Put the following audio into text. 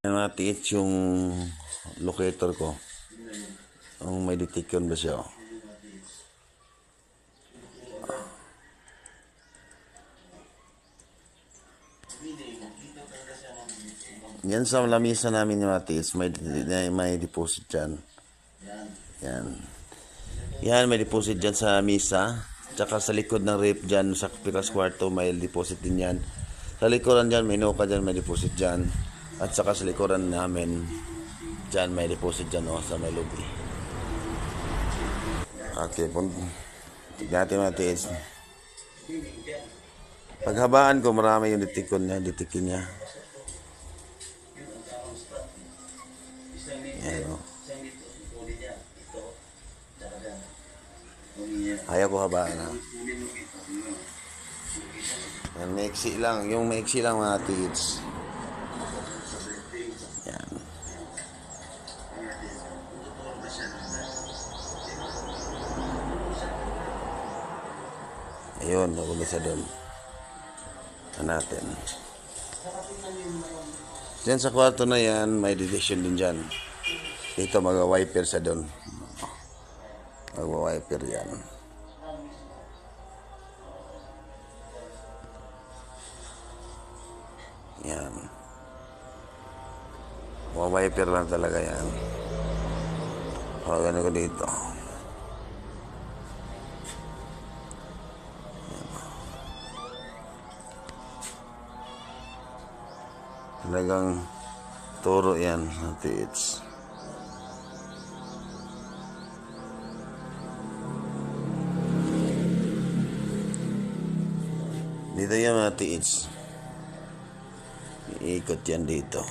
Matiit yung locator ko. Ang may detection ba siya? Yan sa lamisa namin yung matiit. May deposit dyan. Yan. Yan, may deposit dyan sa misa. Tsaka sa likod ng rip dyan, sa pikas kwarto, may deposit din yan. Sa likuran dyan, may nuka dyan, may deposit dyan. At saka sa likuran namin, dyan may deposit dyan, sa may lobby. Okay, tignan natin matiis. Paghabaan ko, marami yung detikin niya. Yan, ayaw ko habaan, ha. Yan, maiksi lang. Yung maiksi lang mga tiits. Yan. Ayun, nagulo sa doon. Natin. Diyan sa kwarto na yan, may division din dyan. Dito mag-wiper sa doon. Mag-wiper yan. Yan. Mag-wiper lang talaga yan. O, gano'n ko dito. Talagang turo yan, matiits. Dito yan, matiits. Iikot yan dito.